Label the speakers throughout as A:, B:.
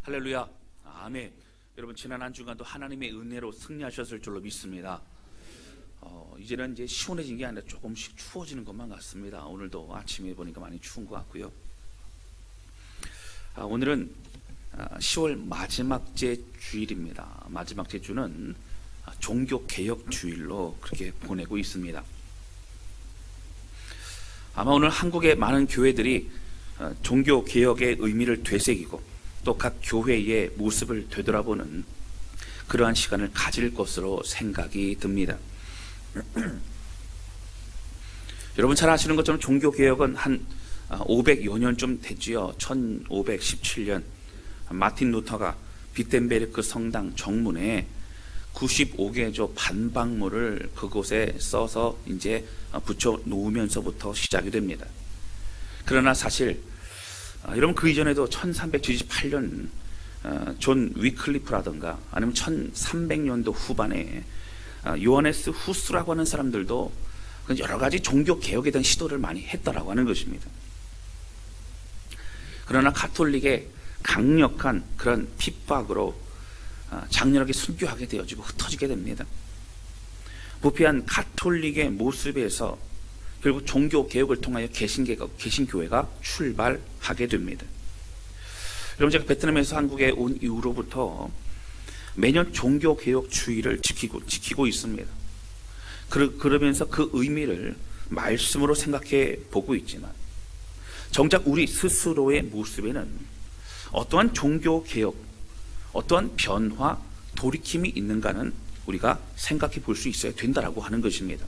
A: 할렐루야. 아멘. 여러분, 지난 한 주간도 하나님의 은혜로 승리하셨을 줄로 믿습니다. 이제는 이제 시원해진 게 아니라 조금씩 추워지는 것만 같습니다. 오늘도 아침에 보니까 많이 추운 것 같고요. 오늘은 10월 마지막 째 주일입니다. 마지막 째 주는 종교개혁 주일로 그렇게 보내고 있습니다. 아마 오늘 한국의 많은 교회들이 종교개혁의 의미를 되새기고 또 각 교회의 모습을 되돌아보는 그러한 시간을 가질 것으로 생각이 듭니다. 여러분 잘 아시는 것처럼 종교개혁은 한 500여 년쯤 됐지요. 1517년 마틴 루터가 비텐베르크 성당 정문에 95개조 반박문을 그곳에 써서 이제 붙여 놓으면서부터 시작이 됩니다. 그러나 사실 여러분 그 이전에도 1378년 존 위클리프라든가 아니면 1300년도 후반에 요하네스 후스라고 하는 사람들도 여러 가지 종교 개혁에 대한 시도를 많이 했다라고 하는 것입니다. 그러나 가톨릭의 강력한 그런 핍박으로 장렬하게 순교하게 되어지고 흩어지게 됩니다. 부패한 가톨릭의 모습에서 결국 종교 개혁을 통하여 개신교회가 출발하게 됩니다. 여러분 제가 베트남에서 한국에 온 이후로부터 매년 종교 개혁 주의를 지키고 있습니다. 그러면서 그 의미를 말씀으로 생각해 보고 있지만 정작 우리 스스로의 모습에는 어떠한 종교 개혁, 어떠한 변화, 돌이킴이 있는가는 우리가 생각해 볼 수 있어야 된다라고 하는 것입니다.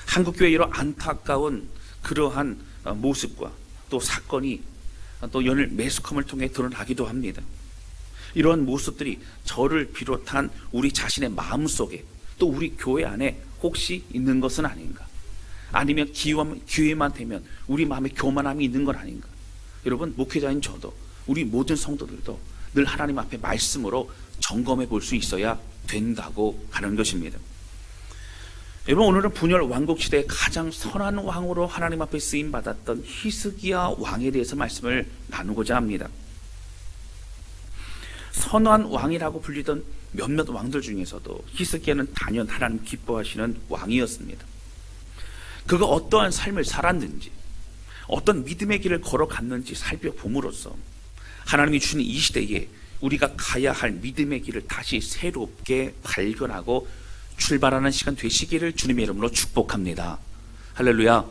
A: 한국교회의 이런 안타까운 그러한 모습과 또 사건이 또 연일 매스컴을 통해 드러나기도 합니다. 이러한 모습들이 저를 비롯한 우리 자신의 마음속에 또 우리 교회 안에 혹시 있는 것은 아닌가? 아니면 기회만 되면 우리 마음에 교만함이 있는 건 아닌가? 여러분 목회자인 저도 우리 모든 성도들도 늘 하나님 앞에 말씀으로 점검해 볼 수 있어야 된다고 하는 것입니다. 여러분 오늘은 분열 왕국 시대의 가장 선한 왕으로 하나님 앞에 쓰임 받았던 히스기야 왕에 대해서 말씀을 나누고자 합니다. 선한 왕이라고 불리던 몇몇 왕들 중에서도 히스기야는 단연 하나님 기뻐하시는 왕이었습니다. 그가 어떠한 삶을 살았는지 어떤 믿음의 길을 걸어갔는지 살펴봄으로써 하나님이 주신 이 시대에 우리가 가야 할 믿음의 길을 다시 새롭게 발견하고 출발하는 시간 되시기를 주님의 이름으로 축복합니다. 할렐루야.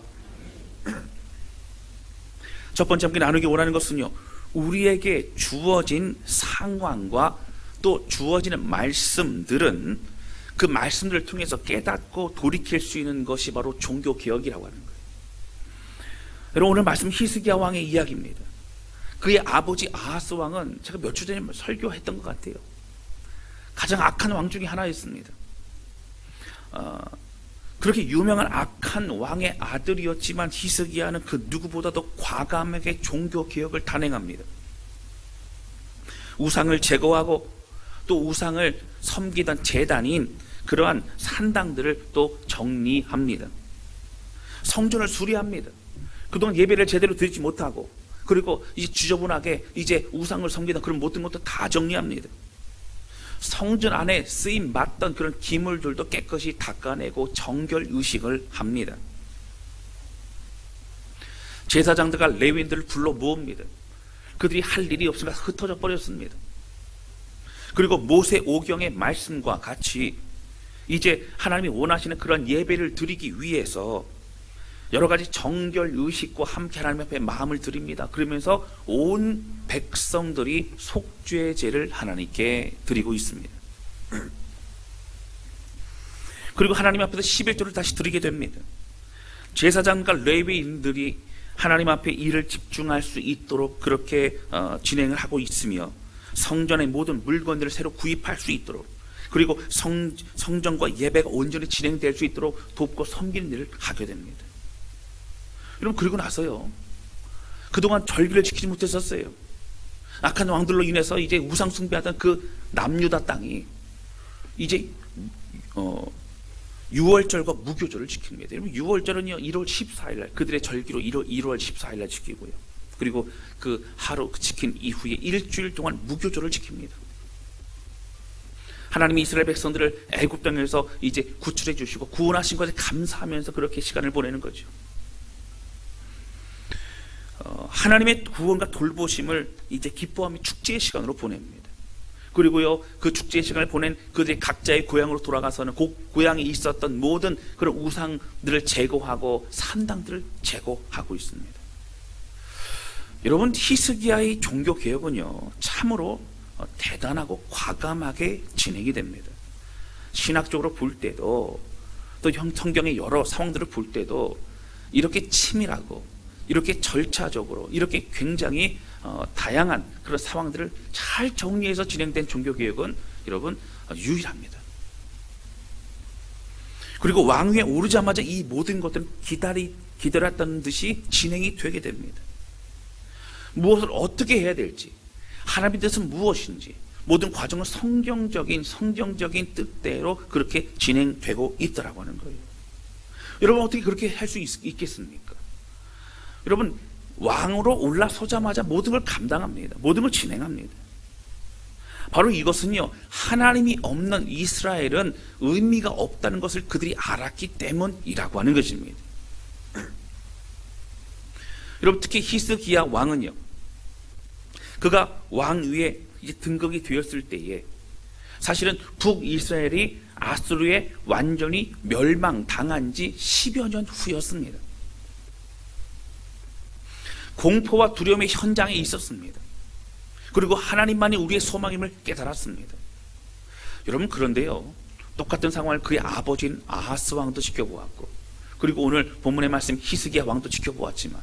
A: 첫 번째 함께 나누기 원하는 것은요, 우리에게 주어진 상황과 또 주어지는 말씀들은 그 말씀들을 통해서 깨닫고 돌이킬 수 있는 것이 바로 종교개혁이라고 하는 거예요. 여러분 오늘 말씀 히스기야 왕의 이야기입니다. 그의 아버지 아하스 왕은 제가 몇 주 전에 설교했던 것 같아요. 가장 악한 왕 중에 하나였습니다. 그렇게 유명한 악한 왕의 아들이었지만 히스기야는 그 누구보다도 과감하게 종교개혁을 단행합니다. 우상을 제거하고 또 우상을 섬기던 제단인 그러한 산당들을 또 정리합니다. 성전을 수리합니다. 그동안 예배를 제대로 드리지 못하고 그리고 이제 지저분하게 이제 우상을 섬기던 그런 모든 것도 다 정리합니다. 성전 안에 쓰임 맞던 그런 기물들도 깨끗이 닦아내고 정결 의식을 합니다. 제사장들과 레위인들을 불러 모읍니다. 그들이 할 일이 없으니까 흩어져 버렸습니다. 그리고 모세 오경의 말씀과 같이 이제 하나님이 원하시는 그런 예배를 드리기 위해서 여러 가지 정결 의식과 함께 하나님 앞에 마음을 드립니다. 그러면서 온 백성들이 속죄제를 하나님께 드리고 있습니다. 그리고 하나님 앞에서 11조를 다시 드리게 됩니다. 제사장과 레위인들이 하나님 앞에 일을 집중할 수 있도록 그렇게 진행을 하고 있으며 성전의 모든 물건들을 새로 구입할 수 있도록 그리고 성전과 예배가 온전히 진행될 수 있도록 돕고 섬기는 일을 하게 됩니다. 여러분 그리고 나서요 그동안 절기를 지키지 못했었어요. 악한 왕들로 인해서 이제 우상 숭배하던 그 남유다 땅이 이제 6월절과 무교절을 지킵니다. 여러분 6월절은요 1월 14일 날 그들의 절기로 1월 14일 날 지키고요. 그리고 그 하루 지킨 이후에 일주일 동안 무교절을 지킵니다. 하나님이 이스라엘 백성들을 애굽 땅에서 이제 구출해 주시고 구원하신 것에 감사하면서 그렇게 시간을 보내는 거죠. 하나님의 구원과 돌보심을 이제 기뻐하며 축제의 시간으로 보냅니다. 그리고요, 그 축제의 시간을 보낸 그들이 각자의 고향으로 돌아가서는 그 고향에 있었던 모든 그런 우상들을 제거하고 산당들을 제거하고 있습니다. 여러분, 히스기야의 종교 개혁은요, 참으로 대단하고 과감하게 진행이 됩니다. 신학적으로 볼 때도, 또 성경의 여러 상황들을 볼 때도 이렇게 치밀하고 이렇게 절차적으로 이렇게 굉장히 다양한 그런 상황들을 잘 정리해서 진행된 종교개혁은 여러분 유일합니다. 그리고 왕위에 오르자마자 이 모든 것들은 기다렸다는 듯이 진행이 되게 됩니다. 무엇을 어떻게 해야 될지, 하나님의 뜻은 무엇인지, 모든 과정은 성경적인 뜻대로 그렇게 진행되고 있더라고 하는 거예요. 여러분, 어떻게 그렇게 할 수 있겠습니까? 여러분, 왕으로 올라서자마자 모든 걸 감당합니다. 모든 걸 진행합니다. 바로 이것은요, 하나님이 없는 이스라엘은 의미가 없다는 것을 그들이 알았기 때문이라고 하는 것입니다. 여러분, 특히 히스기야 왕은요, 그가 왕위에 이제 등극이 되었을 때에 사실은 북이스라엘이 아수르에 완전히 멸망당한 지 10여 년 후였습니다. 공포와 두려움의 현장에 있었습니다. 그리고 하나님만이 우리의 소망임을 깨달았습니다. 여러분, 그런데요, 똑같은 상황을 그의 아버지인 아하스 왕도 지켜보았고, 그리고 오늘 본문의 말씀 히스기야 왕도 지켜보았지만,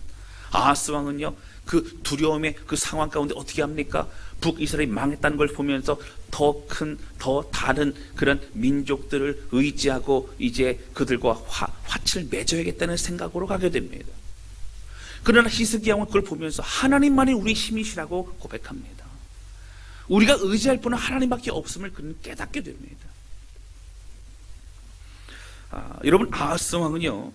A: 아하스 왕은요, 그 두려움의 그 상황 가운데 어떻게 합니까? 북이스라엘이 망했다는 걸 보면서 더 큰, 더 다른 그런 민족들을 의지하고 이제 그들과 화치를 맺어야겠다는 생각으로 가게 됩니다. 그러나 히스기야 왕은 그걸 보면서 하나님만이 우리 힘이시라고 고백합니다. 우리가 의지할 분은 하나님밖에 없음을 그는 깨닫게 됩니다. 여러분, 아하스 왕은요,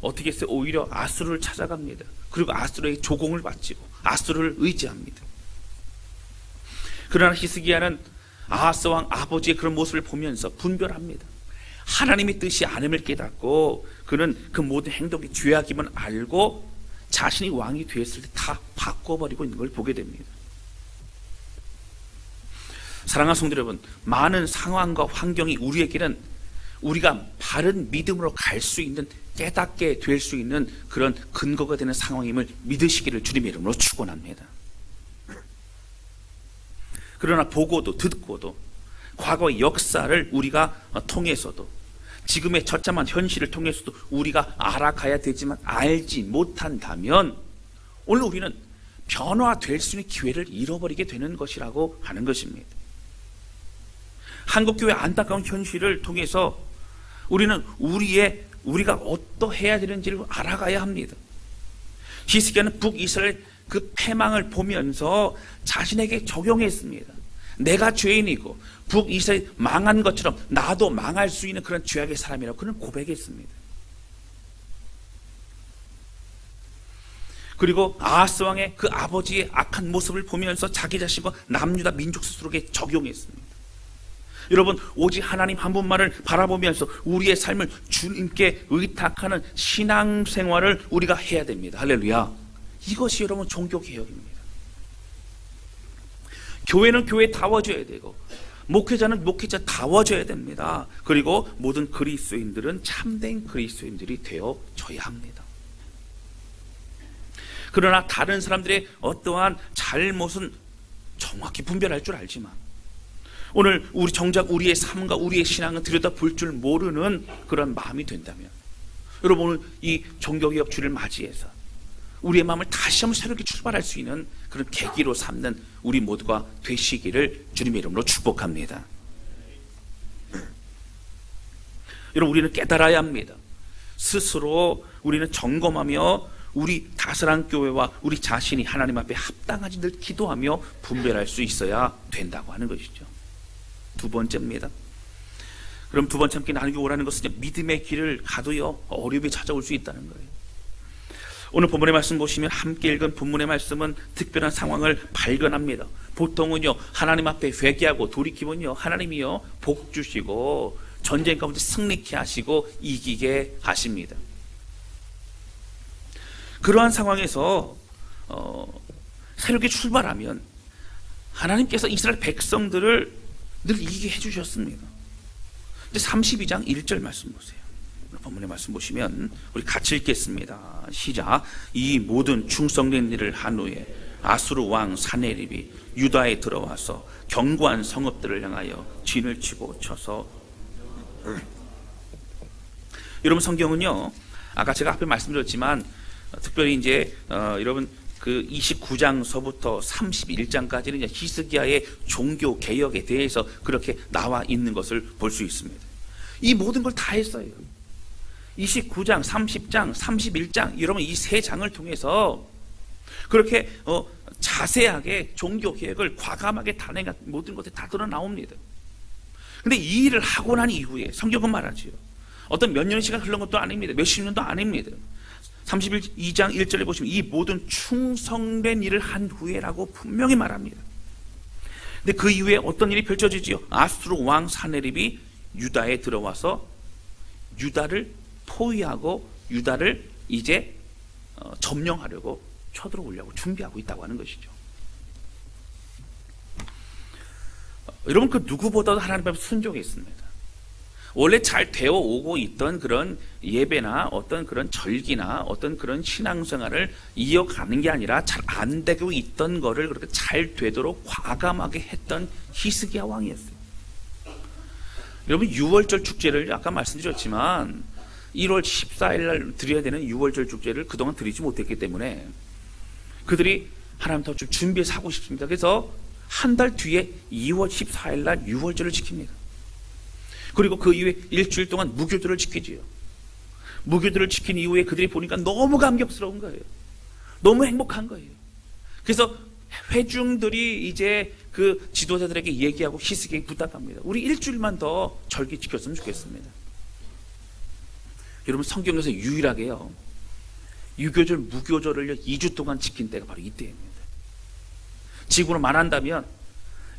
A: 어떻게 했어요? 오히려 아수르를 찾아갑니다. 그리고 아수르의 조공을 바치고 아수르를 의지합니다. 그러나 히스기야는 아하스 왕 아버지의 그런 모습을 보면서 분별합니다. 하나님의 뜻이 아님을 깨닫고 그는 그 모든 행동이 죄악임을 알고 자신이 왕이 되었을 때 다 바꿔버리고 있는 걸 보게 됩니다. 사랑하는 성도 여러분, 많은 상황과 환경이 우리에게는 우리가 바른 믿음으로 갈 수 있는, 깨닫게 될 수 있는 그런 근거가 되는 상황임을 믿으시기를 주님의 이름으로 축원합니다. 그러나 보고도 듣고도 과거의 역사를 우리가 통해서도, 지금의 처참한 현실을 통해서도 우리가 알아가야 되지만 알지 못한다면 오늘 우리는 변화될 수 있는 기회를 잃어버리게 되는 것이라고 하는 것입니다. 한국교회 안타까운 현실을 통해서 우리는 우리가 어떠해야 되는지를 알아가야 합니다. 히스기야는 북이스라엘 그 패망을 보면서 자신에게 적용했습니다. 내가 죄인이고 북이스라엘 망한 것처럼 나도 망할 수 있는 그런 죄악의 사람이라고 그는 고백했습니다. 그리고 아하스 왕의 그 아버지의 악한 모습을 보면서 자기 자신과 남유다 민족 스스로에게 적용했습니다. 여러분, 오직 하나님 한 분만을 바라보면서 우리의 삶을 주님께 의탁하는 신앙생활을 우리가 해야 됩니다. 할렐루야. 이것이 여러분 종교개혁입니다. 교회는 교회다워져야 되고 목회자는 목회자다워져야 됩니다. 그리고 모든 그리스도인들은 참된 그리스도인들이 되어져야 합니다. 그러나 다른 사람들의 어떠한 잘못은 정확히 분별할 줄 알지만 오늘 정작 우리의 삶과 우리의 신앙은 들여다볼 줄 모르는 그런 마음이 된다면, 여러분, 오늘 이 종교개혁 주를 맞이해서 우리의 마음을 다시 한번 새롭게 출발할 수 있는 그런 계기로 삼는 우리 모두가 되시기를 주님의 이름으로 축복합니다. 여러분, 우리는 깨달아야 합니다. 스스로 우리는 점검하며 우리 다스란 교회와 우리 자신이 하나님 앞에 합당한지 늘 기도하며 분별할 수 있어야 된다고 하는 것이죠. 두 번째입니다. 그럼 두 번째 함께 나누기 원하는 것은 믿음의 길을 가도요 어려움이 찾아올 수 있다는 거예요. 오늘 본문의 말씀 보시면 함께 읽은 본문의 말씀은 특별한 상황을 발견합니다. 보통은요, 하나님 앞에 회개하고 돌이키면요, 하나님이요 복 주시고 전쟁 가운데 승리케 하시고 이기게 하십니다. 그러한 상황에서 새롭게 출발하면 하나님께서 이스라엘 백성들을 늘 이기게 해주셨습니다. 이제 32장 1절 말씀 보세요. 본문의 말씀 보시면 우리 같이 읽겠습니다. 시작. 이 모든 충성된 일을 한 후에 아수르 왕 사네립이 유다에 들어와서 견고한 성읍들을 향하여 진을 치고 쳐서 여러분 성경은요, 아까 제가 앞에 말씀드렸지만 특별히 이제 여러분 그 29장서부터 31장까지는 이제 히스기야의 종교 개혁에 대해서 그렇게 나와 있는 것을 볼 수 있습니다. 이 모든 걸 다 했어요. 29장, 30장, 31장 여러분 이 세 장을 통해서 그렇게 자세하게 종교 개혁을 과감하게 단행한 모든 것들이 다 드러나옵니다. 근데 이 일을 하고 난 이후에 성경은 말하지요. 어떤 몇 년의 시간 흘른 것도 아닙니다. 몇십 년도 아닙니다. 32장 1절에 보시면 이 모든 충성된 일을 한 후에라고 분명히 말합니다. 근데 그 이후에 어떤 일이 펼쳐지지요? 아수르 왕 사네립이 유다에 들어와서 유다를 포위하고 유다를 이제 점령하려고 쳐들어오려고 준비하고 있다고 하는 것이죠. 여러분 그 누구보다도 하나님 앞에 순종했습니다. 원래 잘 되어 오고 있던 그런 예배나 어떤 그런 절기나 어떤 그런 신앙생활을 이어가는 게 아니라 잘 안 되고 있던 거를 그렇게 잘 되도록 과감하게 했던 히스기야 왕이었어요. 여러분 6월절 축제를 아까 말씀드렸지만 1월 14일 날 드려야 되는 6월절 축제를 그동안 드리지 못했기 때문에 그들이 하나님 더 좀 준비해서 하고 싶습니다. 그래서 한 달 뒤에 2월 14일 날 6월절을 지킵니다. 그리고 그 이후에 일주일 동안 무교절을 지키지요. 무교절을 지킨 이후에 그들이 보니까 너무 감격스러운 거예요. 너무 행복한 거예요. 그래서 회중들이 이제 그 지도자들에게 얘기하고 히스기야에게 부탁합니다. 우리 일주일만 더 절기 지켰으면 좋겠습니다. 여러분 성경에서 유일하게요 유교절, 무교절을 2주 동안 지킨 때가 바로 이때입니다. 지구로 말한다면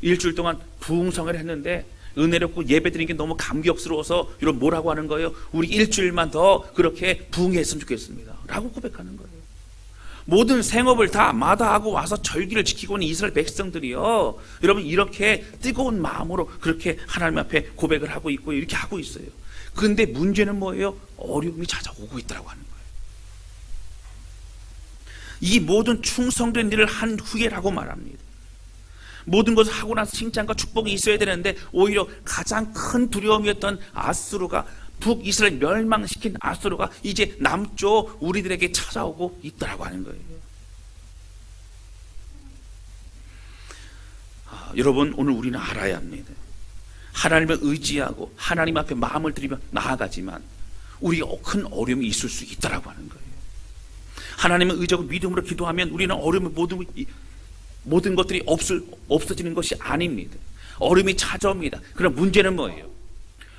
A: 일주일 동안 부흥성을 했는데 은혜롭고 예배드리는 게 너무 감격스러워서 이런 뭐라고 하는 거예요? 우리 일주일만 더 그렇게 부흥했으면 좋겠습니다 라고 고백하는 거예요. 모든 생업을 다 마다하고 와서 절기를 지키고 있는 이스라엘 백성들이요 여러분 이렇게 뜨거운 마음으로 그렇게 하나님 앞에 고백을 하고 있고 이렇게 하고 있어요. 근데 문제는 뭐예요? 어려움이 찾아오고 있다고 하는 거예요. 이 모든 충성된 일을 한 후에라고 말합니다. 모든 것을 하고 나서 칭찬과 축복이 있어야 되는데 오히려 가장 큰 두려움이었던 아수르가 북이스라엘 멸망시킨 아수르가 이제 남쪽 우리들에게 찾아오고 있다고 하는 거예요. 여러분 오늘 우리는 알아야 합니다. 하나님을 의지하고 하나님 앞에 마음을 들이며 나아가지만 우리가 큰 어려움이 있을 수 있다고 하는 거예요. 하나님을 의지하고 믿음으로 기도하면 우리는 어려움의 모든 것들이 없어지는 것이 아닙니다. 어려움이 찾아옵니다. 그럼 문제는 뭐예요?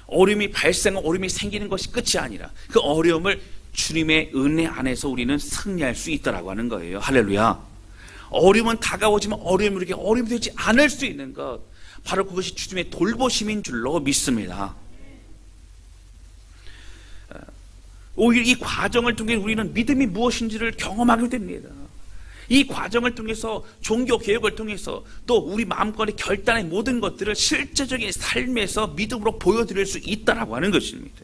A: 어려움이 발생하고 어려움이 생기는 것이 끝이 아니라 그 어려움을 주님의 은혜 안에서 우리는 승리할 수 있다고 하는 거예요. 할렐루야. 어려움은 다가오지만 어려움이 이렇게 어려움이 되지 않을 수 있는 것 바로 그것이 주님의 돌보심인 줄로 믿습니다. 오히려 이 과정을 통해 우리는 믿음이 무엇인지를 경험하게 됩니다. 이 과정을 통해서 종교개혁을 통해서 또 우리 마음권의 결단의 모든 것들을 실제적인 삶에서 믿음으로 보여드릴 수 있다고 하는 것입니다.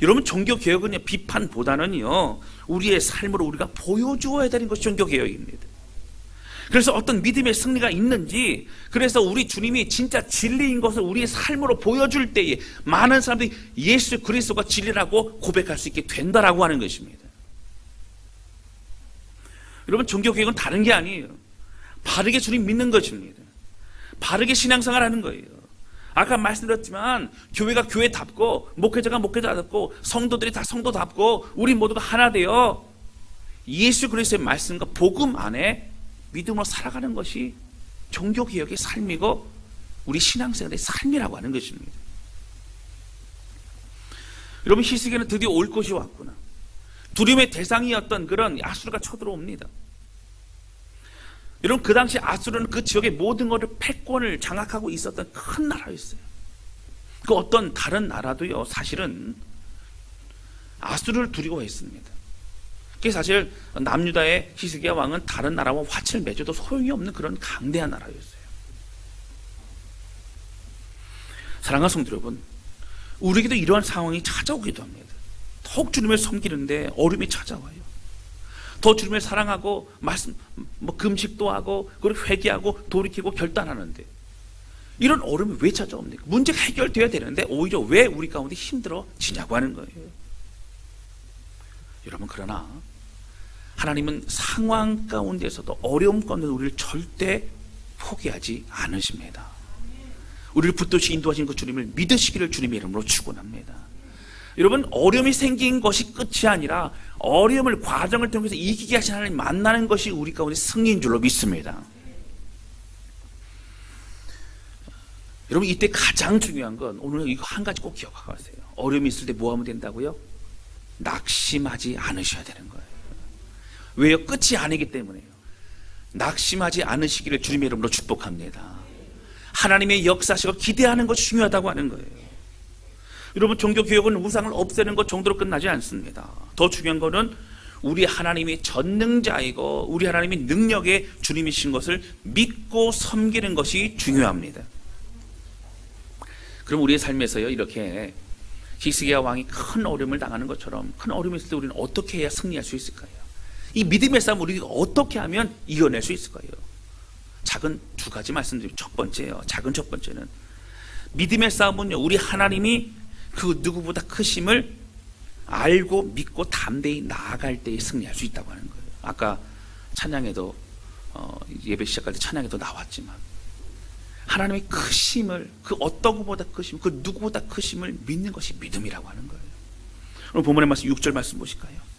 A: 여러분 종교개혁은 비판보다는요 우리의 삶으로 우리가 보여주어야 되는 것이 종교개혁입니다. 그래서 어떤 믿음의 승리가 있는지 그래서 우리 주님이 진짜 진리인 것을 우리의 삶으로 보여줄 때에 많은 사람들이 예수 그리스도가 진리라고 고백할 수 있게 된다라고 하는 것입니다. 여러분 종교개혁은 다른 게 아니에요. 바르게 주님 믿는 것입니다. 바르게 신앙생활하는 거예요. 아까 말씀드렸지만 교회가 교회답고 목회자가 목회자답고 성도들이 다 성도답고 우리 모두가 하나 되어 예수 그리스도의 말씀과 복음 안에 믿음으로 살아가는 것이 종교개혁의 삶이고 우리 신앙생활의 삶이라고 하는 것입니다. 여러분 히스기야는 드디어 올 것이 왔구나. 두려움의 대상이었던 그런 아수르가 쳐들어옵니다. 여러분, 그 당시 아수르는 그 지역의 모든 것을 패권을 장악하고 있었던 큰 나라였어요. 그 어떤 다른 나라도요, 사실은 아수르를 두려워했습니다. 그게 사실 남유다의 히스기야 왕은 다른 나라와 화친을 맺어도 소용이 없는 그런 강대한 나라였어요. 사랑하는 성도 여러분, 우리에게도 이러한 상황이 찾아오기도 합니다. 더욱 주님을 섬기는데 어려움이 찾아와요. 더 주님을 사랑하고 말씀, 금식도 하고 그리고 회개하고 돌이키고 결단하는데 이런 어려움이 왜 찾아옵니까? 문제가 해결되어야 되는데 오히려 왜 우리 가운데 힘들어지냐고 하는 거예요. 여러분, 그러나 하나님은 상황 가운데서도 어려움 가운데 우리를 절대 포기하지 않으십니다. 우리를 붙들시 인도하신 그 주님을 믿으시기를 주님의 이름으로 축원합니다. 여러분, 어려움이 생긴 것이 끝이 아니라 어려움을 과정을 통해서 이기게 하신 하나님 만나는 것이 우리 가운데 승리인 줄로 믿습니다. 여러분, 이때 가장 중요한 건 오늘 이거 한 가지 꼭 기억하고 가세요. 어려움이 있을 때 뭐 하면 된다고요? 낙심하지 않으셔야 되는 거예요. 왜요? 끝이 아니기 때문에요. 낙심하지 않으시기를 주님의 이름으로 축복합니다. 하나님의 역사시고 기대하는 것이 중요하다고 하는 거예요. 여러분, 종교개혁은 우상을 없애는 것 정도로 끝나지 않습니다. 더 중요한 것은 우리 하나님이 전능자이고 우리 하나님이 능력의 주님이신 것을 믿고 섬기는 것이 중요합니다. 그럼 우리의 삶에서요, 이렇게 히스기야 왕이 큰 어려움을 당하는 것처럼 큰 어려움이 있을 때 우리는 어떻게 해야 승리할 수 있을까요? 이 믿음의 싸움 우리가 어떻게 하면 이겨낼 수 있을까요? 작은 두 가지 말씀드리면, 첫 번째요, 작은 첫 번째는 믿음의 싸움은요, 우리 하나님이 그 누구보다 크심을 알고 믿고 담대히 나아갈 때에 승리할 수 있다고 하는 거예요. 아까 찬양에도 예배 시작할 때 찬양에도 나왔지만 하나님의 크심을, 그 어떤 것보다 크심, 그 누구보다 크심을 믿는 것이 믿음이라고 하는 거예요. 오늘 본문의 말씀 6절 말씀 보실까요?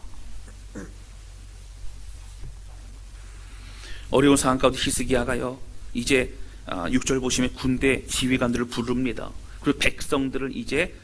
A: 어려운 상황 가운데 히스기야가요, 이제 6절 보시면 군대 지휘관들을 부릅니다. 그리고 백성들을 이제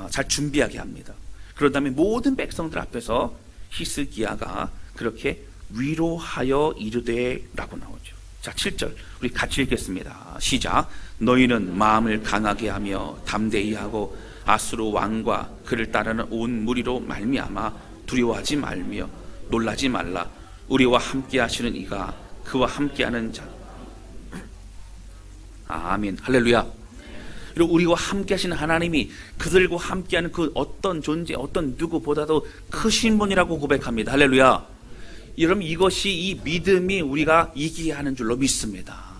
A: 잘 준비하게 합니다. 그런 다음에 모든 백성들 앞에서 히스기야가 그렇게 위로하여 이르되 라고 나오죠. 자, 7절 우리 같이 읽겠습니다. 시작. 너희는 마음을 강하게 하며 담대히 하고 아수르 왕과 그를 따르는 온 무리로 말미암아 두려워하지 말며 놀라지 말라. 우리와 함께 하시는 이가 그와 함께하는 자. 아멘. 할렐루야. 그리고 우리와 함께 하시는 하나님이 그들과 함께하는 그 어떤 존재, 어떤 누구보다도 크신 분이라고 고백합니다. 할렐루야. 여러분, 이것이, 이 믿음이 우리가 이기게 하는 줄로 믿습니다.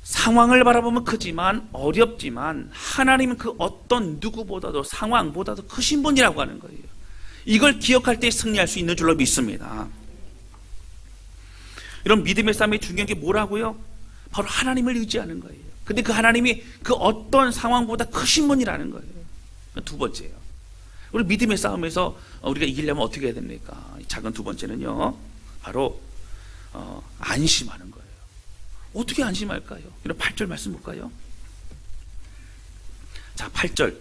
A: 상황을 바라보면 크지만 어렵지만 하나님은 그 어떤 누구보다도 상황보다도 크신 분이라고 하는 거예요. 이걸 기억할 때 승리할 수 있는 줄로 믿습니다. 이런 믿음의 싸움이 중요한 게 뭐라고요? 바로 하나님을 의지하는 거예요. 근데 그 하나님이 그 어떤 상황보다 크신 분이라는 거예요. 두 번째요. 우리 믿음의 싸움에서 우리가 이기려면 어떻게 해야 됩니까? 작은 두 번째는요, 바로 안심하는 거예요. 어떻게 안심할까요? 이런 8절 말씀 볼까요? 자, 8절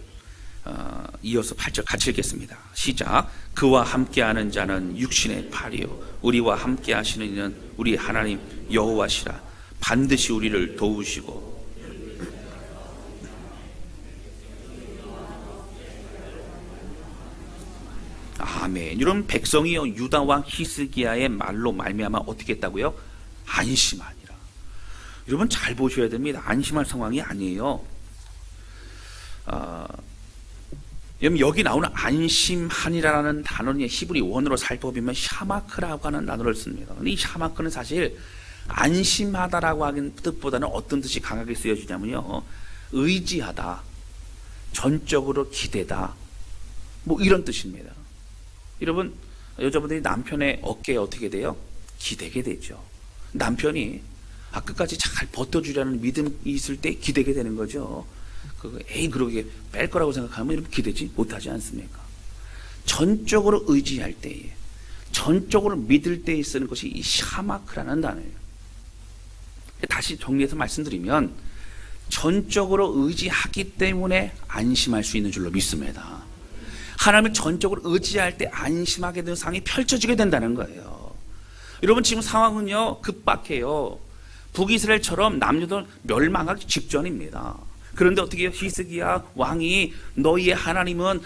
A: 이어서 8절 같이 읽겠습니다. 시작. 그와 함께하는 자는 육신의 팔이요 우리와 함께하시는 이는 우리 하나님 여호와시라. 반드시 우리를 도우시고. 아멘. 이런 백성이요 유다 왕 히스기야의 말로 말미암아 어떻게 했다고요? 안심하니라. 여러분 잘 보셔야 됩니다. 안심할 상황이 아니에요. 여러분 여기 나오는 안심하니라라는 단어는 히브리 원어로 살펴보면 샤마크라고 하는 단어를 씁니다. 근데 이 샤마크는 사실 안심하다라고 하는 뜻보다는 어떤 뜻이 강하게 쓰여지냐면요, 의지하다, 전적으로 기대다, 뭐 이런 뜻입니다. 여러분, 여자분들이 남편의 어깨에 어떻게 돼요? 기대게 되죠. 남편이 끝까지 잘 버텨주려는 믿음이 있을 때 기대게 되는 거죠. 그러게 뺄 거라고 생각하면 이렇게 기대지 못하지 않습니까? 전적으로 의지할 때에, 전적으로 믿을 때에 쓰는 것이 이 샤마크라는 단어예요. 다시 정리해서 말씀드리면, 전적으로 의지하기 때문에 안심할 수 있는 줄로 믿습니다. 하나님을 전적으로 의지할 때 안심하게 되는 상황이 펼쳐지게 된다는 거예요. 여러분, 지금 상황은요 급박해요. 북이스라엘처럼 남유다는 멸망하기 직전입니다. 그런데 어떻게 해요? 히스기야 왕이 너희의 하나님은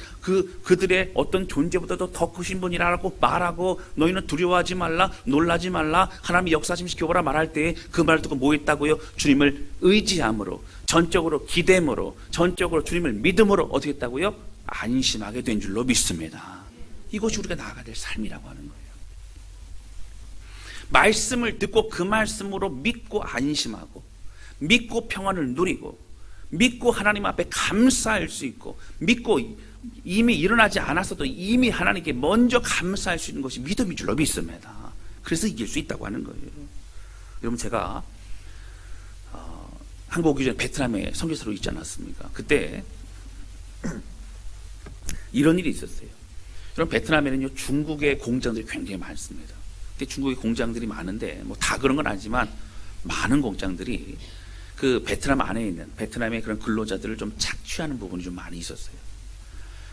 A: 그들의 어떤 존재보다도 더 크신 분이라고 말하고, 너희는 두려워하지 말라, 놀라지 말라, 하나님이 역사 좀 시켜보라 말할 때 그 말을 듣고 뭐 했다고요? 주님을 의지함으로, 전적으로 기대므로, 전적으로 주님을 믿음으로 어떻게 했다고요? 안심하게 된 줄로 믿습니다. 이것이 우리가 나아가야 될 삶이라고 하는 거예요. 말씀을 듣고 그 말씀으로 믿고 안심하고, 믿고 평안을 누리고, 믿고 하나님 앞에 감사할 수 있고, 믿고 이미 일어나지 않았어도 이미 하나님께 먼저 감사할 수 있는 것이 믿음인 줄로 믿습니다. 그래서 이길 수 있다고 하는 거예요. 여러분, 제가 한국 오기 전에 베트남에 선교사로 있지 않았습니까? 그때 이런 일이 있었어요. 여러분, 베트남에는요 중국의 공장들이 굉장히 많습니다. 근데 중국의 공장들이 많은데 뭐 다 그런 건 아니지만 많은 공장들이 그 베트남 안에 있는 베트남의 그런 근로자들을 좀 착취하는 부분이 좀 많이 있었어요.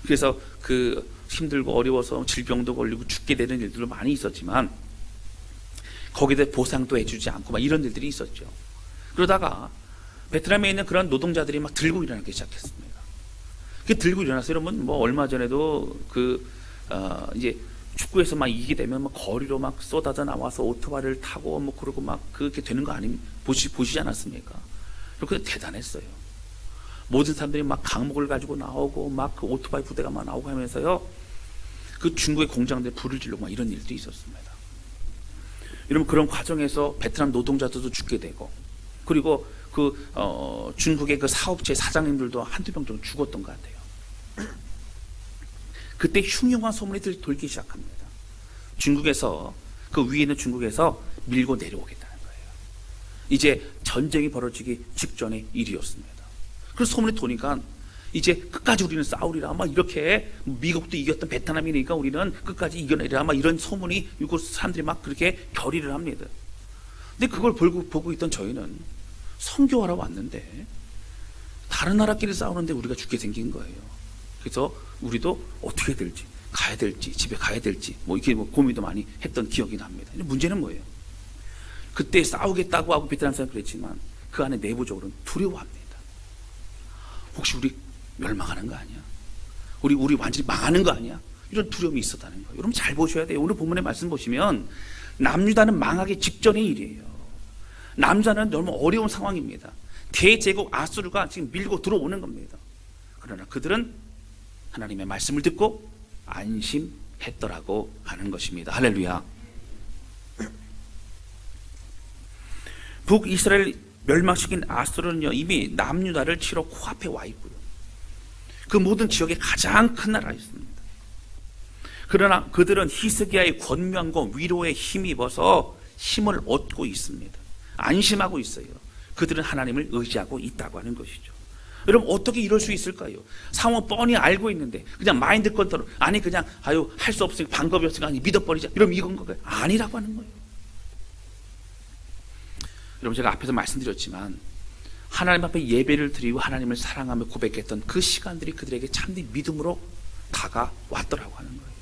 A: 그래서 그 힘들고 어려워서 질병도 걸리고 죽게 되는 일들도 많이 있었지만 거기에 대해 보상도 해주지 않고 막 이런 일들이 있었죠. 그러다가 베트남에 있는 그런 노동자들이 막 들고 일어나기 시작했습니다. 그 들고 일어나서 여러분 뭐 얼마 전에도 이제 축구에서 막 이기게 되면 막 거리로 막 쏟아져 나와서 오토바이를 타고 뭐 그러고 막 그렇게 되는 거 보시지 않았습니까? 그렇게 대단했어요. 모든 사람들이 막 강목을 가지고 나오고 막 그 오토바이 부대가 막 나오고 하면서요, 그 중국의 공장들에 불을 지르고 막 이런 일도 있었습니다. 여러분, 그런 과정에서 베트남 노동자들도 죽게 되고, 그리고 중국의 그 사업체 사장님들도 한두 명 정도 죽었던 것 같아요. 그때 흉흉한 소문이 돌기 시작합니다. 중국에서, 그 위에 있는 중국에서 밀고 내려오겠다는 거예요. 이제 전쟁이 벌어지기 직전의 일이었습니다. 그래서 소문이 도니까 이제 끝까지 우리는 싸우리라, 막 이렇게, 미국도 이겼던 베트남이니까 우리는 끝까지 이겨내리라, 막 이런 소문이 있고 사람들이 막 그렇게 결의를 합니다. 근데 그걸 보고 있던 저희는 선교하러 왔는데 다른 나라끼리 싸우는데 우리가 죽게 생긴 거예요. 그래서 우리도 어떻게 될지, 가야 될지, 집에 가야 될지 뭐 이렇게 뭐 고민도 많이 했던 기억이 납니다. 근데 문제는 뭐예요? 그때 싸우겠다고 하고 베트남 사람 그랬지만 그 안에 내부적으로는 두려워합니다. 혹시 우리 멸망하는 거 아니야? 우리 완전히 망하는 거 아니야? 이런 두려움이 있었다는 거예요. 여러분 잘 보셔야 돼요. 오늘 본문의 말씀 보시면 남유다는 망하기 직전의 일이에요. 남유다는 너무 어려운 상황입니다. 대제국 아수르가 지금 밀고 들어오는 겁니다. 그러나 그들은 하나님의 말씀을 듣고 안심했더라고 하는 것입니다. 할렐루야. 북이스라엘 멸망시킨 아수르는요 이미 남유다를 치러 코앞에 와 있고요. 그 모든 지역에 가장 큰 나라였습니다. 그러나 그들은 히스기야의 권면과 위로에 힘입어서 힘을 얻고 있습니다. 안심하고 있어요. 그들은 하나님을 의지하고 있다고 하는 것이죠. 여러분 어떻게 이럴 수 있을까요? 상황 뻔히 알고 있는데 그냥 마인드 컨트롤, 아니 그냥 할 수 없으니까 방법이 없으니까 믿어버리자, 이러면 이건 거예요? 아니라고 하는 거예요. 여러분 제가 앞에서 말씀드렸지만 하나님 앞에 예배를 드리고 하나님을 사랑하며 고백했던 그 시간들이 그들에게 참된 믿음으로 다가왔더라고 하는 거예요.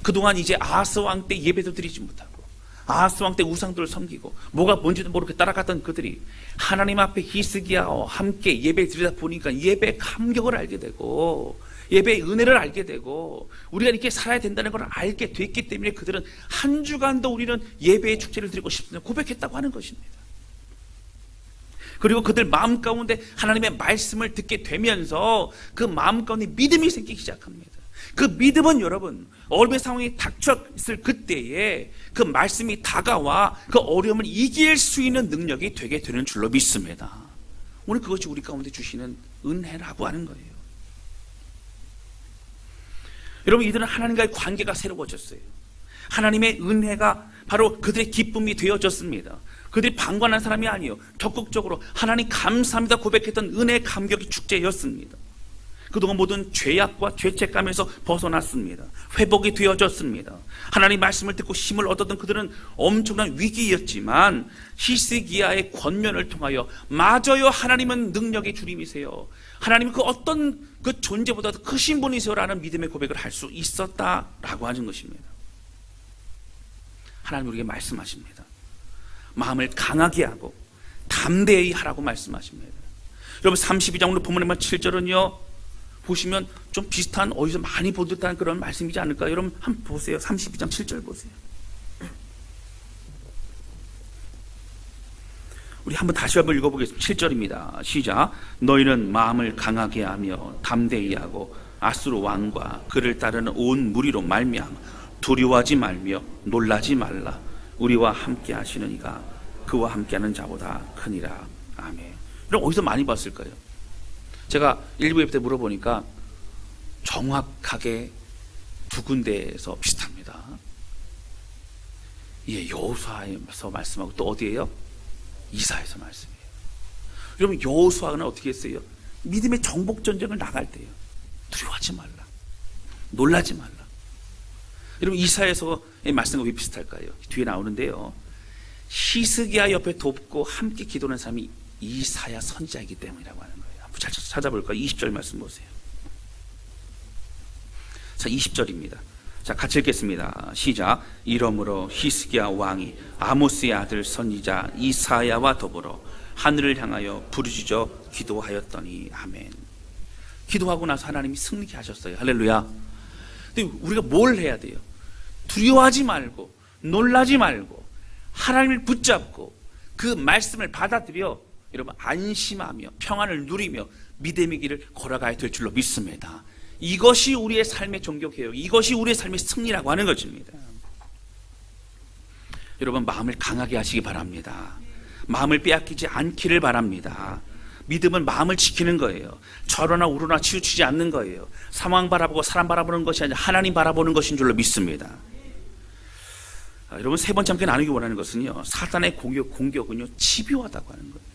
A: 그동안 이제 아하스 왕 때 예배도 드리지 못하고 아하스 왕 때 우상들을 섬기고 뭐가 뭔지도 모르게 따라갔던 그들이 하나님 앞에 히스기야와 함께 예배를 드리다 보니까 예배의 감격을 알게 되고 예배의 은혜를 알게 되고 우리가 이렇게 살아야 된다는 걸 알게 됐기 때문에 그들은 한 주간도 우리는 예배의 축제를 드리고 싶습니다 고백했다고 하는 것입니다. 그리고 그들 마음 가운데 하나님의 말씀을 듣게 되면서 그 마음 가운데 믿음이 생기기 시작합니다. 그 믿음은 여러분 어려움의 상황이 닥쳤을 그때에 그 말씀이 다가와 그 어려움을 이길 수 있는 능력이 되게 되는 줄로 믿습니다. 오늘 그것이 우리 가운데 주시는 은혜라고 하는 거예요. 여러분 이들은 하나님과의 관계가 새로워졌어요. 하나님의 은혜가 바로 그들의 기쁨이 되어졌습니다. 그들이 방관한 사람이 아니에요. 적극적으로 하나님 감사합니다 고백했던 은혜 감격의 축제였습니다. 그동안 모든 죄악과 죄책감에서 벗어났습니다. 회복이 되어졌습니다. 하나님 말씀을 듣고 힘을 얻었던 그들은 엄청난 위기였지만 히스기야의 권면을 통하여 맞아요, 하나님은 능력의 주님이세요, 하나님은 그 어떤 그 존재보다도 크신 분이세요라는 믿음의 고백을 할 수 있었다라고 하는 것입니다. 하나님 우리에게 말씀하십니다. 마음을 강하게 하고 담대히 하라고 말씀하십니다. 여러분 32장 오늘 본문의 7절은요 보시면 좀 비슷한, 어디서 많이 본 듯한 그런 말씀이지 않을까요? 여러분 한번 보세요. 32장 7절 보세요. 우리 한번 다시 한번 읽어보겠습니다. 7절입니다. 시작. 너희는 마음을 강하게 하며 담대히 하고 아수르 왕과 그를 따르는 온 무리로 말미암아 두려워하지 말며 놀라지 말라. 우리와 함께 하시는 이가 그와 함께하는 자보다 크니라. 아멘. 이런 어디서 많이 봤을까요? 제가 1부 예배 때 물어보니까 정확하게 두 군데에서 비슷합니다. 예, 여호수아에서 말씀하고 또 어디예요? 이사에서 말씀이에요. 여러분 여호수아는 어떻게 했어요? 믿음의 정복 전쟁을 나갈 때요, 두려워하지 말라, 놀라지 말라. 여러분 이사에서의 말씀과 왜 비슷할까요? 뒤에 나오는데요, 히스기야 옆에 돕고 함께 기도하는 사람이 이사야 선지자이기 때문이라고 하는 거예요. 한번 잘 찾아볼까요? 20절 말씀 보세요. 자, 20절입니다. 자, 같이 읽겠습니다. 시작. 이러므로 히스기야 왕이 아모스의 아들 선지자 이사야와 더불어 하늘을 향하여 부르짖어 기도하였더니. 아멘. 기도하고 나서 하나님이 승리케 하셨어요. 할렐루야. 근데 우리가 뭘 해야 돼요? 두려워하지 말고 놀라지 말고 하나님을 붙잡고 그 말씀을 받아들여 여러분 안심하며 평안을 누리며 믿음의 길을 걸어가야 될 줄로 믿습니다. 이것이 우리의 삶의 종교개혁, 이것이 우리의 삶의 승리라고 하는 것입니다. 여러분 마음을 강하게 하시기 바랍니다. 마음을 빼앗기지 않기를 바랍니다. 믿음은 마음을 지키는 거예요. 좌로나 우로나 치우치지 않는 거예요. 상황 바라보고 사람 바라보는 것이 아니라 하나님 바라보는 것인 줄로 믿습니다. 여러분 세 번째 함께 나누기 원하는 것은요, 사단의 공격은요 집요하다고 하는 거예요.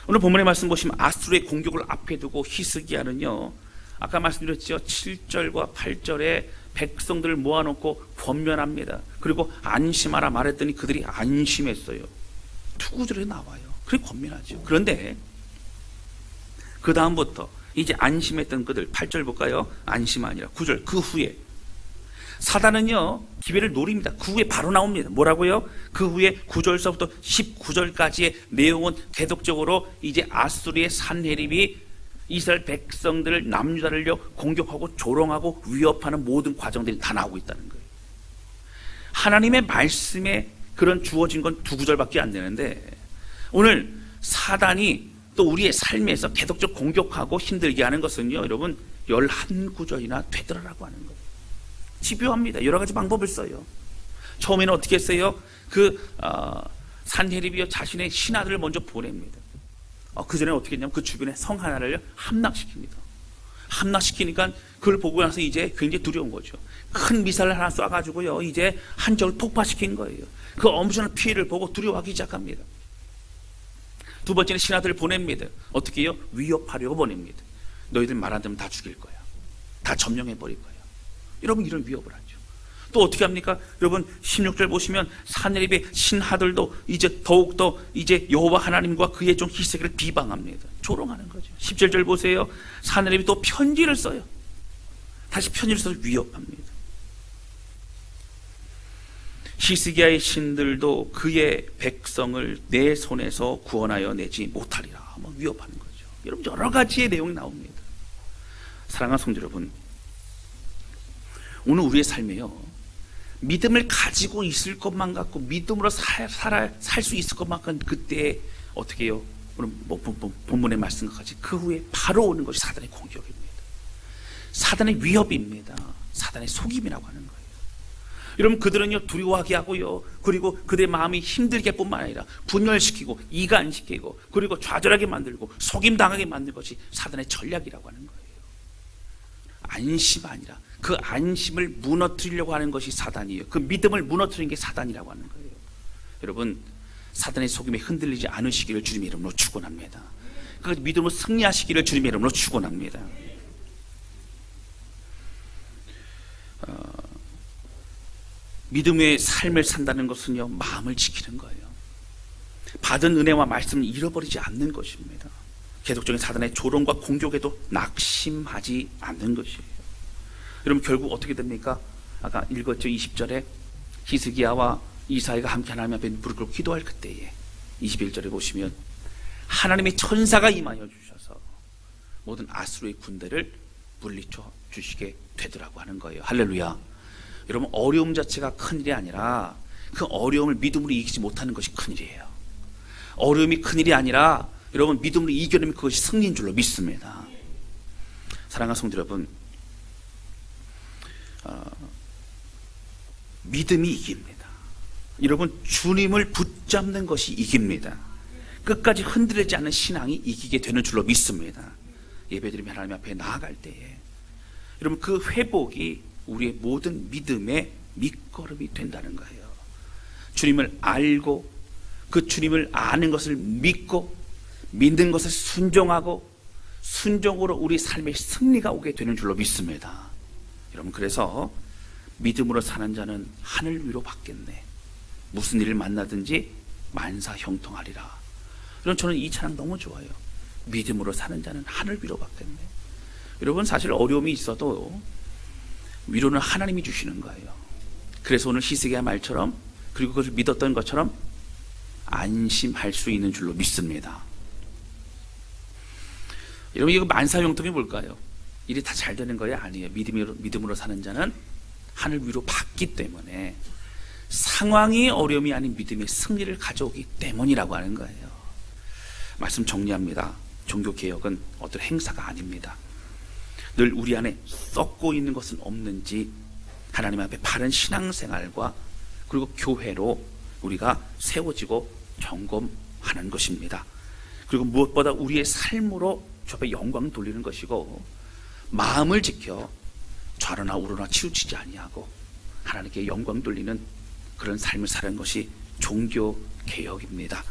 A: 오늘 본문의 말씀 보시면 아수르의 공격을 앞에 두고 히스기야는요, 아까 말씀드렸죠, 7절과 8절에 백성들을 모아놓고 권면합니다. 그리고 안심하라 말했더니 그들이 안심했어요. 투구절에 나와요. 그렇게 권면하죠. 그런데 그 다음부터 이제 안심했던 그들, 8절 볼까요? 안심 아니라 9절, 그 후에 사단은요 기회를 노립니다. 그 후에 바로 나옵니다. 뭐라고요? 그 후에 9절서부터 19절까지의 내용은 계속적으로 이제 아수르의 산헤립이 이스라엘 백성들을 남유다를요 공격하고 조롱하고 위협하는 모든 과정들이 다 나오고 있다는 거예요. 하나님의 말씀에 그런 주어진 건 두 구절밖에 안 되는데 오늘 사단이 또 우리의 삶에서 계속적으로 공격하고 힘들게 하는 것은요 여러분 11구절이나 되더라라고 하는 거예요. 집요합니다. 여러 가지 방법을 써요. 처음에는 어떻게 했어요? 산헤립이요 자신의 신하들을 먼저 보냅니다. 그 전에 어떻게 했냐면 그 주변에 성 하나를 함락시킵니다. 함락시키니까 그걸 보고 나서 이제 굉장히 두려운 거죠. 큰 미사일을 하나 쏴가지고요 이제 한 적을 폭파시킨 거예요. 그 엄청난 피해를 보고 두려워하기 시작합니다. 두 번째는 신하들을 보냅니다. 어떻게 해요? 위협하려고 보냅니다. 너희들 말 안 들으면 다 죽일 거야. 다 점령해버릴 거야. 여러분 이런 위협을 하죠. 또 어떻게 합니까? 여러분 16절 보시면 산헤립의 신하들도 이제 더욱더 이제 여호와 하나님과 그의 종 히스기야를 비방합니다. 조롱하는 거죠. 17절 보세요. 산헤립이 또 편지를 써요. 다시 편지를 써서 위협합니다. 히스기야의 신들도 그의 백성을 내 손에서 구원하여 내지 못하리라. 위협하는 거죠. 여러분 여러 가지의 내용이 나옵니다. 사랑하는 성도 여러분, 오늘 우리의 삶에요 믿음을 가지고 있을 것만 같고 믿음으로 살 수 있을 것만 같은 그때 어떻게 해요? 오늘 본문의 말씀과 같이 그 후에 바로 오는 것이 사단의 공격입니다. 사단의 위협입니다. 사단의 속임이라고 하는 거예요. 여러분 그들은요 두려워하게 하고요 그리고 그들의 마음이 힘들게 뿐만 아니라 분열시키고 이간시키고 그리고 좌절하게 만들고 속임당하게 만드는 것이 사단의 전략이라고 하는 거예요. 안심 아니라 그 안심을 무너뜨리려고 하는 것이 사단이에요. 그 믿음을 무너뜨리는 게 사단이라고 하는 거예요. 여러분 사단의 속임에 흔들리지 않으시기를 주님의 이름으로 축원합니다. 그 믿음으로 승리하시기를 주님의 이름으로 축원합니다. 믿음의 삶을 산다는 것은요, 마음을 지키는 거예요. 받은 은혜와 말씀을 잃어버리지 않는 것입니다. 계속적인 사단의 조롱과 공격에도 낙심하지 않는 것이에요. 여러분, 결국 어떻게 됩니까? 아까 읽었죠. 20절에 히스기야와 이사야가 함께 하나님 앞에 무릎 꿇고 기도할 그때에 21절에 보시면 하나님의 천사가 임하여 주셔서 모든 아수르의 군대를 물리쳐 주시게 되더라고 하는 거예요. 할렐루야. 여러분, 어려움 자체가 큰일이 아니라 그 어려움을 믿음으로 이기지 못하는 것이 큰일이에요. 어려움이 큰일이 아니라 여러분, 믿음으로 이겨내면 그것이 승리인 줄로 믿습니다. 사랑하는 성도 여러분, 믿음이 이깁니다. 여러분, 주님을 붙잡는 것이 이깁니다. 끝까지 흔들리지 않는 신앙이 이기게 되는 줄로 믿습니다. 예배드리며 하나님 앞에 나아갈 때에 여러분, 그 회복이 우리의 모든 믿음의 밑거름이 된다는 거예요. 주님을 알고 그 주님을 아는 것을 믿고 믿는 것을 순종하고 순종으로 우리 삶의 승리가 오게 되는 줄로 믿습니다. 여러분, 그래서 믿음으로 사는 자는 하늘 위로 받겠네. 무슨 일을 만나든지 만사 형통하리라. 여러분, 저는 이 찬양 너무 좋아요. 믿음으로 사는 자는 하늘 위로 받겠네. 여러분, 사실 어려움이 있어도 위로는 하나님이 주시는 거예요. 그래서 오늘 히스기야 말처럼, 그리고 그것을 믿었던 것처럼 안심할 수 있는 줄로 믿습니다. 여러분, 이거 만사형통이 뭘까요? 일이 다 잘 되는 거야? 아니에요. 믿음으로 사는 자는 하늘 위로 받기 때문에, 상황이 어려움이 아닌 믿음의 승리를 가져오기 때문이라고 하는 거예요. 말씀 정리합니다. 종교개혁은 어떤 행사가 아닙니다. 늘 우리 안에 썩고 있는 것은 없는지 하나님 앞에 바른 신앙생활과 그리고 교회로 우리가 세워지고 점검하는 것입니다. 그리고 무엇보다 우리의 삶으로 주 앞에 영광 돌리는 것이고, 마음을 지켜 좌로나 우로나 치우치지 아니하고 하나님께 영광 돌리는 그런 삶을 사는 것이 종교개혁입니다.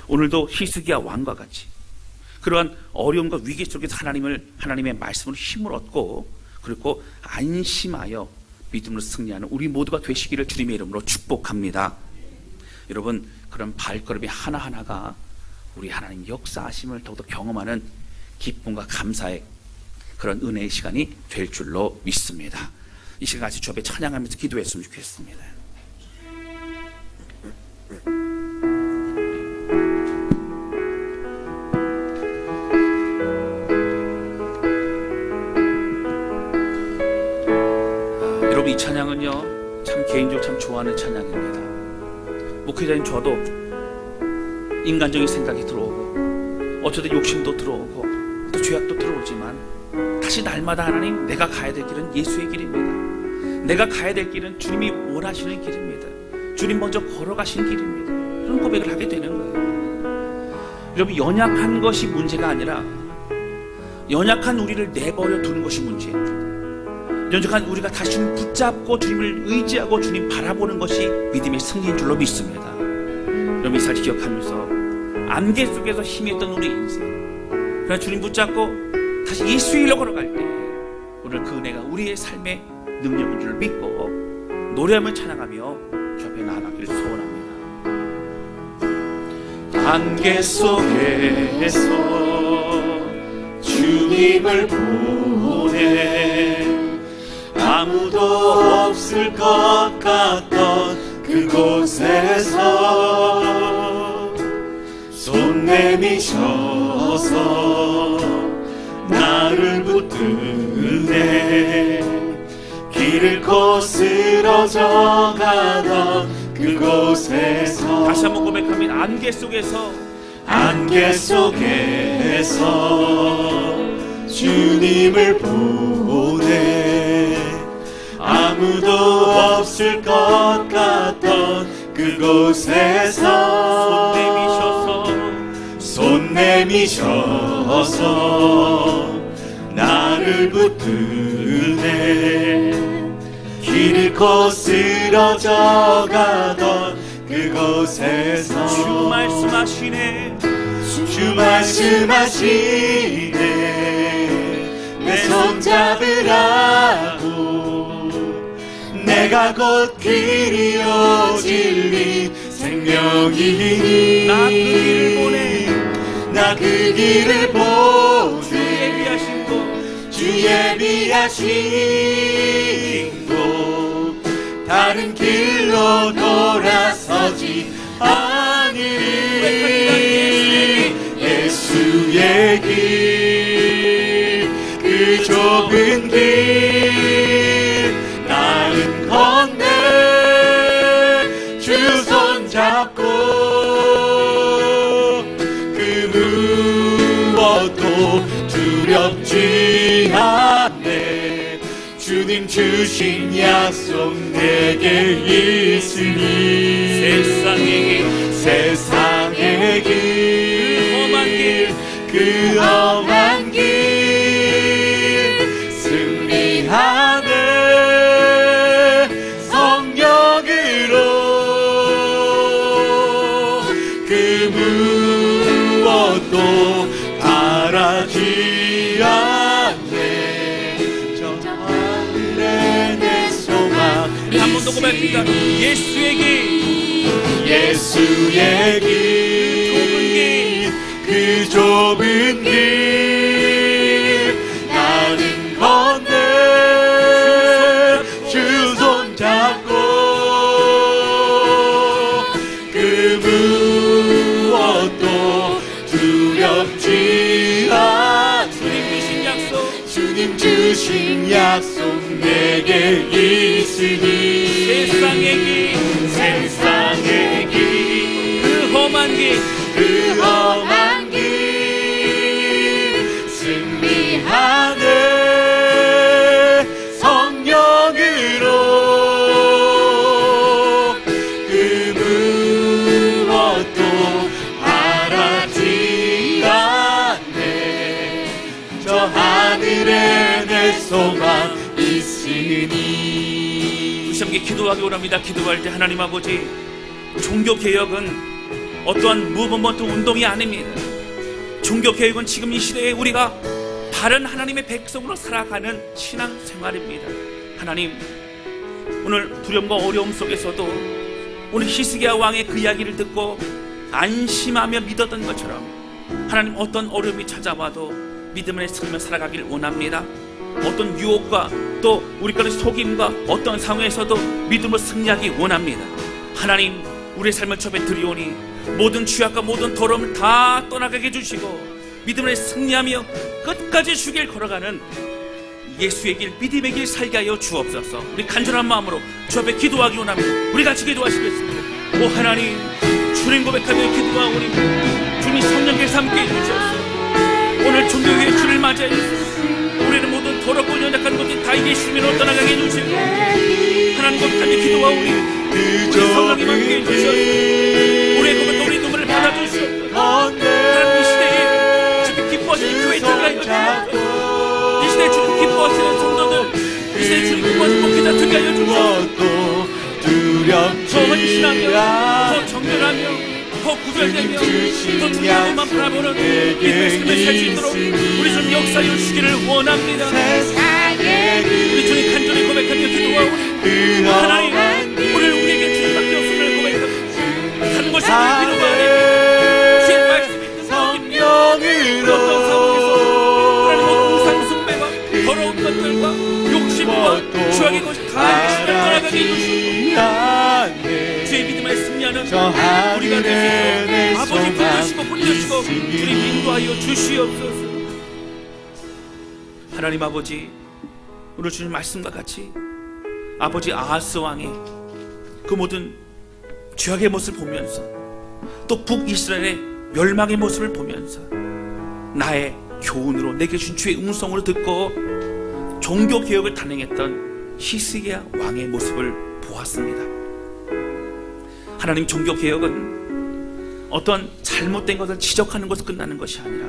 A: 오늘도 히스기야 왕과 같이 그러한 어려움과 위기 속에서 하나님의 말씀으로 힘을 얻고, 그리고 안심하여 믿음으로 승리하는 우리 모두가 되시기를 주님의 이름으로 축복합니다. 여러분, 그런 발걸음이 하나하나가 우리 하나님 역사하심을 더욱더 경험하는 기쁨과 감사의 그런 은혜의 시간이 될 줄로 믿습니다. 이 시간 같이 주 앞에 찬양하면서 기도했으면 좋겠습니다. 여러분, 이 찬양은요, 참 개인적으로 참 좋아하는 찬양입니다. 목회자인 저도 인간적인 생각이 들어오고 어쩌다 욕심도 들어오고 또 죄악도 들어오지만 다시 날마다 하나님, 내가 가야 될 길은 예수의 길입니다. 내가 가야 될 길은 주님이 원하시는 길입니다. 주님 먼저 걸어가신 길입니다. 이런 고백을 하게 되는 거예요. 여러분, 연약한 것이 문제가 아니라 연약한 우리를 내버려 두는 것이 문제예요. 연약한 우리가 다시 주님 붙잡고 주님을 의지하고 주님 바라보는 것이 믿음의 승리인 줄로 믿습니다. 여러분, 이 사실 기억하면서 안개 속에서 힘있던 우리 인생, 그러나 주님 붙잡고 다시 예수의 길로 걸어갈 때 오늘 그 은혜가 우리의 삶의 능력인 줄 믿고 노래하며 찬양하며 주 앞에 나아가기를 소원합니다.
B: 안개 속에서 주님을 보내 아무도 없을 것 같던 그곳에서 손 내미셔서 나를 붙드네. 길을 거스러져 가던 그곳에서
A: 다시 한번 고백합니다. 안개 속에서
B: 주님을 보내 아무도 없을 것 같던 그곳에서 손 내미셔서 나를 붙드네. 길을 거스러져 가던 그곳에서
A: 주 말씀하시네.
B: 주 말씀하시네. 내 손 잡으라고 내가 내가 곧 길이요 진리 생명이니
A: 나 그 길을 보내
B: 나 그 길을 보내
A: 주 예비하신 곳
B: 주 예비하신 곳 다른 길로 돌아서지 않으리 예수의 길 그 좁은 길 나는 건네 주 손 잡고 그 무엇도 두렵지 않네 주님 주신 약속 내게 있으니 세상의 길 그 험한 길 승리하네 성령으로 그 무엇도 바라지 않네 저 하늘에 내 소망
A: 우리 한 번 더 고백합니다.
B: 예수의 길 그 좁은 길 나는 건네 주 손 잡고 그 무엇도 두렵지 않네 주님 주신 약속 내게 있으니 세상의 길
A: 그 험한 길
B: 그 험한 길 승리하네 성령으로 그 무엇도 바라지 않네 저 하늘에 내 소망 있으니
A: 우리 함께 기도하기 원합니다. 기도할 때 하나님 아버지 종교개혁은 어떠한 무브먼트 운동이 아닙니다. 종교개혁은 지금 이 시대에 우리가 바른 하나님의 백성으로 살아가는 신앙생활입니다. 하나님 오늘 두려움과 어려움 속에서도 오늘 히스기야 왕의 그 이야기를 듣고 안심하며 믿었던 것처럼 하나님 어떤 어려움이 찾아와도 믿음을 살며 살아가길 원합니다. 어떤 유혹과 또 우리까지 속임과 어떤 상황에서도 믿음으로 승리하기 원합니다. 하나님 우리의 삶을 주 앞에 드리오니 모든 죄악과 모든 더러움을 다 떠나가게 해주시고 믿음을 승리하며 끝까지 주길 걸어가는 예수의 길 믿음의 길 살게 하여 주옵소서. 우리 간절한 마음으로 주 앞에 기도하기 원합니다. 우리 같이 기도하시겠습니다. 오 하나님 주님 고백하며 기도하오니 주님 성령께서 함께 해주셔서 오늘 종교회의 주를 맞이해 주셔서 우리는 모든 더럽고 연약한 것들 다 예수님으로 떠나가게 해주시고 하나님 고백하며 기도하오니 우리 성령님 함께 해주셔서 우리의 고백과 우리 눈물을 받아주시옵소서. 하나님 이 시대에 주님 기뻐하시는 교회 들어가게 해주시옵소서. 이 시대에 주님 기뻐하시는 성도들 이 시대에 주님 기뻐하시는 목회자 들어가게 해주시옵소서. 더 헌신하며 더 정결하며 더 구별되며 더 주님만 바라보는 믿음의 삶을 살 수 있도록 우리 주님 역사하여 주시기를 원합니다. 우리 주님 간절히 고백하며 기도하오니 하나님 오늘 우리에게 주님밖에 없음을 고백합니다. 다른 것이 우리 필요가 아닙니다. 주의 말씀이 능력입니다. 어떤 상황에서 하나님 모든 우상 숭배와 더러운 것들과 욕심과 죄악의 것이 다 떠나가게 해주시고 주의 믿음에 승리하는 우리가 될 수 있도록 아버지 붙드시고 붙드시고 주님 인도하여 주시옵소서. 하나님 아버지 오늘 주님 말씀과 같이 아버지 아하스 왕의 그 모든 죄악의 모습을 보면서 또 북이스라엘의 멸망의 모습을 보면서 나의 교훈으로 내게 주신 주의 음성으로 듣고 종교개혁을 단행했던 히스기야 왕의 모습을 보았습니다. 하나님 종교개혁은 어떤 잘못된 것을 지적하는 것으로 끝나는 것이 아니라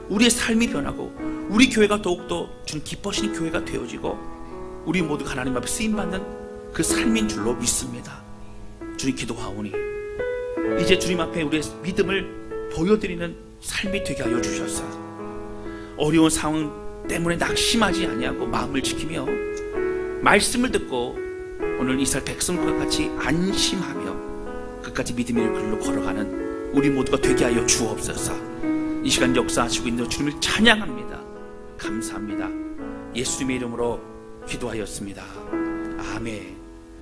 A: 우리의 삶이 변하고 우리 교회가 더욱더 주님 기뻐하시는 교회가 되어지고 우리 모두가 하나님 앞에 쓰임받는 그 삶인 줄로 믿습니다. 주님 기도하오니 이제 주님 앞에 우리의 믿음을 보여드리는 삶이 되게 하여 주셔서 어려운 상황 때문에 낙심하지 아니하고 마음을 지키며 말씀을 듣고 오늘 이스라엘 백성과 같이 안심하며 끝까지 믿음의 길로 걸어가는 우리 모두가 되게 하여 주옵소서. 이 시간 역사하시고 있는 주님을 찬양합니다. 감사합니다. 예수님의 이름으로 기도하였습니다. 아멘.